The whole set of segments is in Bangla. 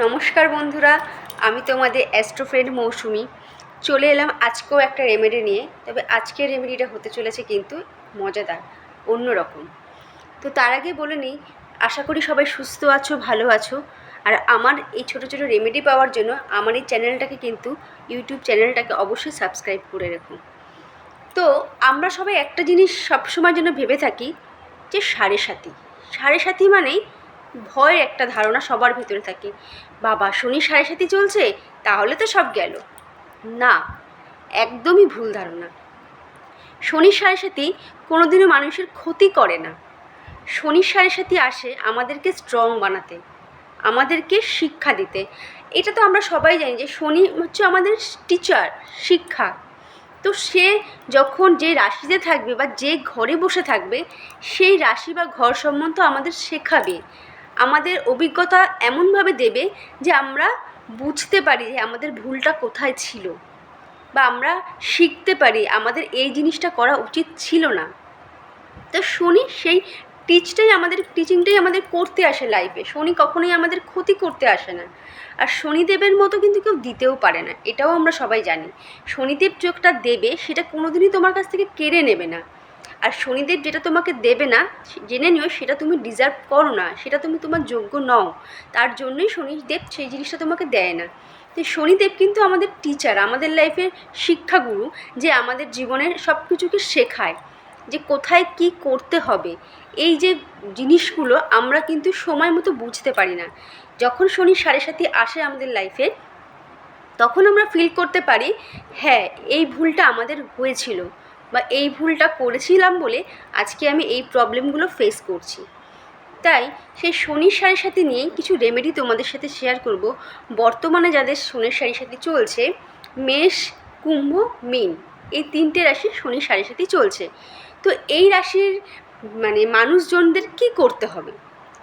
নমস্কার বন্ধুরা, আমি তোমাদের অ্যাস্ট্রো ফ্রেন্ড মৌসুমি চলে এলাম আজকেও একটা রেমেডি নিয়ে। তবে আজকের রেমেডিটা হতে চলেছে কিন্তু মজাদার, অন্যরকম। তো তার আগে বলে নিই, আশা করি সবাই সুস্থ আছো, ভালো আছো। আর আমার এই ছোটো ছোটো রেমেডি পাওয়ার জন্য আমার এই চ্যানেলটাকে কিন্তু ইউটিউব চ্যানেলটাকে অবশ্যই সাবস্ক্রাইব করে রেখো। তো আমরা সবাই একটা জিনিস সবসময় জন্য ভেবে থাকি যে সাড়ে সাথী মানেই ভয়ের একটা ধারণা সবার ভিতরে থাকে। বাবা, শনি সাড়ে সাথী চলছে, তাহলে তো সব গেল। না, একদমই ভুল ধারণা। শনি সাড়ে সাথী কোনোদিনও মানুষের ক্ষতি করে না। শনি সাড়ে সাথী আসে আমাদেরকে স্ট্রং বানাতে, আমাদেরকে শিক্ষা দিতে। এটা তো আমরা সবাই জানি যে শনি হচ্ছে আমাদের টিচার, শিক্ষা। তো সে যখন যে রাশিতে থাকবে বা যে ঘরে বসে থাকবে, সেই রাশি বা ঘর সম্বন্ধে আমাদের শেখাবে, আমাদের অভিজ্ঞতা এমনভাবে দেবে যে আমরা বুঝতে পারি যে আমাদের ভুলটা কোথায় ছিল, বা আমরা শিখতে পারি আমাদের এই জিনিসটা করা উচিত ছিল না। তো শনি সেই টিচিংটাই আমাদের করতে আসে লাইফে। শনি কখনোই আমাদের ক্ষতি করতে আসে না। আর শনিদেবের মতো কিন্তু কেউ দিতেও পারে না, এটাও আমরা সবাই জানি। শনিদেব যোগটা দেবে সেটা কোনোদিনই তোমার কাছ থেকে কেড়ে নেবে না। আর শনিদেব যেটা তোমাকে দেবে না, জেনে নিও সেটা তুমি ডিজার্ভ করো না, সেটা তুমি তোমার যোগ্য নও। তার জন্যই শনিদেব সেই জিনিসটা তোমাকে দেয় না। তো শনিদেব কিন্তু আমাদের টিচার, আমাদের লাইফের শিক্ষাগুরু, যে আমাদের জীবনের সব কিছুকে শেখায় যে কোথায় কি করতে হবে। এই যে জিনিসগুলো আমরা কিন্তু সময় মতো বুঝতে পারি না। যখন শনি সাড়ে সাথী আসে আমাদের লাইফে, তখন আমরা ফিল করতে পারি, হ্যাঁ, এই ভুলটা আমাদের হয়েছিল, বা এই ভুলটা করেছিলাম বলে আজকে আমি এই প্রবলেমগুলো ফেস করছি। তাই সেই শনির সাড়ে সাথে নিয়েই কিছু রেমেডি তোমাদের সাথে শেয়ার করব। বর্তমানে যাদের শনির সাড়ে সাথে চলছে, মেষ, কুম্ভ, মীন, এই তিনটে রাশি শনির সাড়ে সাথে চলছে। তো এই রাশির মানুষজনদের কি করতে হবে?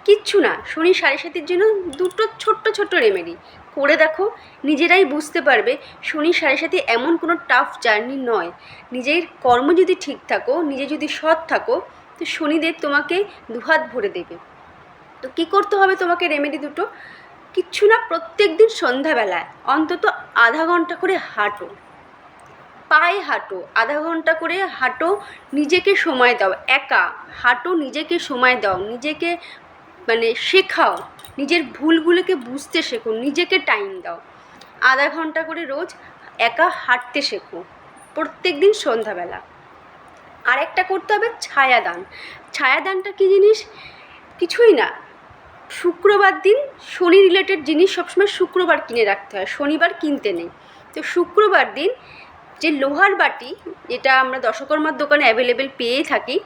কিচ্ছু না। শনি সাড়ে সাতির জন্য দুটো ছোট্ট ছোট্ট রেমেডি করে দেখো, নিজেরাই বুঝতে পারবে শনি সাড়ে সাথী এমন কোনো টাফ জার্নি নয়। নিজের কর্ম যদি ঠিক থাকো, নিজে যদি সৎ থাকো, তো শনিদেব তোমাকে দুহাত ভরে দেবে। তো কী করতে হবে তোমাকে? রেমেডি দুটো, কিচ্ছু না, প্রত্যেক দিন সন্ধ্যাবেলায় অন্তত আধা ঘন্টা করে হাঁটো, পায়ে হাঁটো, আধা ঘন্টা করে হাঁটো, নিজেকে সময় দাও, একা হাঁটো, নিজেকে সময় দাও, নিজেকে শেখাও, নিজের ভুলগুলোকে বুঝতে শেখো, নিজেকে টাইম দাও। আধা ঘন্টা করে রোজ একা হাঁটতে শেখো, প্রত্যেক দিন সন্ধ্যাবেলা। আর একটা করতে হবে ছায়াদান। ছায়াদানটা কী জিনিস? কিছুই না, শুক্রবার দিন শনি রিলেটেড জিনিস সবসময় শুক্রবার কিনে রাখতে হয়, শনিবার কিনতে নেই। তো শুক্রবার দিন যে লোহার বাটি, যেটা আমরা দশকর্মার দোকানে অ্যাভেলেবেল পেয়েই থাকি,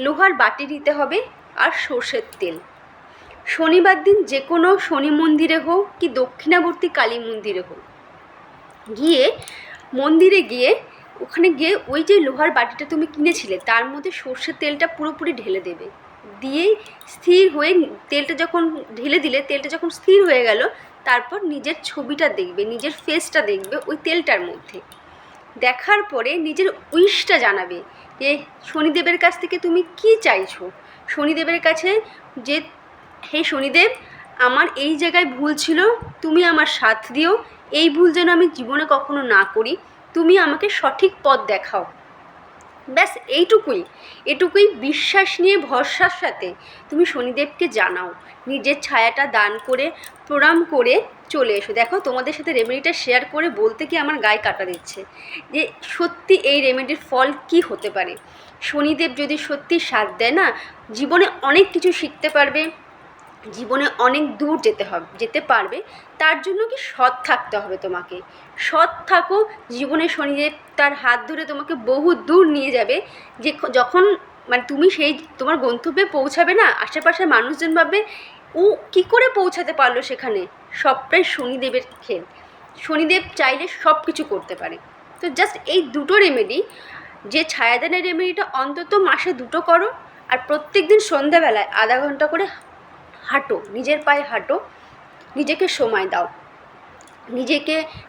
লোহার বাটি নিতে হবে, আর সর্ষের তেল। শনিবার দিন যে কোনো শনি মন্দিরে হোক কি দক্ষিণাবর্তী কালী মন্দিরে হোক, মন্দিরে গিয়ে ওখানে গিয়ে ওই যে লোহার বাটিটা তুমি কিনেছিলে তার মধ্যে সর্ষের তেলটা পুরোপুরি ঢেলে দেবে। দিয়ে স্থির হয়ে তেলটা যখন ঢেলে দিলে, তেলটা যখন স্থির হয়ে গেল, তারপর নিজের ছবিটা দেখবে, নিজের ফেসটা দেখবে ওই তেলটার মধ্যে। দেখার পরে নিজের উইশটা জানাবে যে শনিদেবের কাছ থেকে তুমি কি চাইছো। শনিদেবের কাছে যে, হে শনিদেব, আমার এই জায়গায় ভুল ছিল, তুমি আমার সাথ দিও, এই ভুল যেন আমি জীবনে কখনো না করি, তুমি আমাকে সঠিক পথ দেখাও। ব্যাস এটুকুই বিশ্বাস নিয়ে ভরসার সাথে তুমি শনিদেবকে জানাও, নিজের ছায়াটা দান করে প্রণাম করে চলে এসো। দেখো, তোমাদের সাথে রেমেডিটা শেয়ার করে বলতে কি আমার গায়ে কাটা দিচ্ছে যে সত্যি এই রেমেডির ফল কি হতে পারে। শনিদেব যদি সত্যি সাথ দেয় না, জীবনে অনেক কিছু শিখতে পারবে, জীবনে অনেক দূর যেতে পারবে। তার জন্য কি সৎ থাকতে হবে তোমাকে। সৎ থাকো, জীবনে শনিদেব তার হাত ধরে তোমাকে বহু দূর নিয়ে যাবে। যে যখন তুমি সেই তোমার গন্তব্যে পৌঁছাবে না, আশেপাশের মানুষজন ভাববে ও কী করে পৌঁছাতে পারলো সেখানে। সবটাই শনিদেবের খেল। শনিদেব চাইলে সব কিছু করতে পারে। তো জাস্ট এই দুটো রেমেডি, যে ছায়াদানের রেমেডিটা অন্তত মাসে 2টো করো, আর প্রত্যেক দিন সন্ধ্যাবেলায় আধা ঘন্টা করে হাঁটো, নিজের পায়ে হাঁটো, নিজেকে সময় দাও,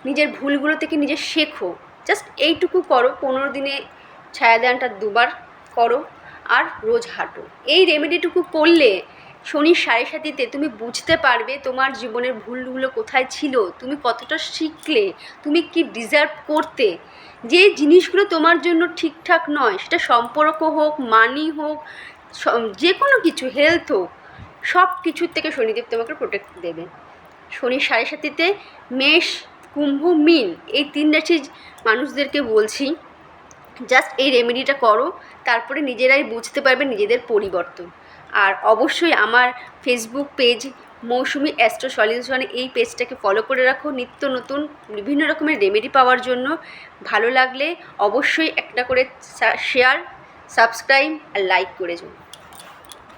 নিজের ভুলগুলো থেকে নিজে শেখো। জাস্ট এইটুকু করো, 15 দিনে ছায়াদানটা 2বার করো, আর রোজ হাঁটো। এই রেমেডিটুকু করলে শনির সাড়ে সাতিতে তুমি বুঝতে পারবে তোমার জীবনের ভুলগুলো কোথায় ছিল, তুমি কতটা শিখলে, তুমি কি ডিজার্ভ করতে। যে জিনিসগুলো তোমার জন্য ঠিকঠাক নয়, সেটা সম্পর্ক হোক, মানি হোক, যে কোনো কিছু, হেলথ হোক, সব কিছুর থেকে শনিদেব তোমাকে প্রোটেক্ট দেবে। শনির সাড়ে সাতিতে মেষ, কুম্ভ, মীন, এই 3 রাশির মানুষদেরকে বলছি জাস্ট এই রেমেডিটা করো, তারপরে নিজেরাই বুঝতে পারবে নিজেদের পরিবর্তন। আর অবশ্যই আমার ফেসবুক পেজ মৌসুমি অ্যাস্ট্রো সলিউশনে এই পেজটাকে ফলো করে রাখো নিত্য নতুন বিভিন্ন রকমের রেমেডি পাওয়ার জন্য। ভালো লাগলে অবশ্যই একটা করে শেয়ার, সাবস্ক্রাইব আর লাইক করে যাও।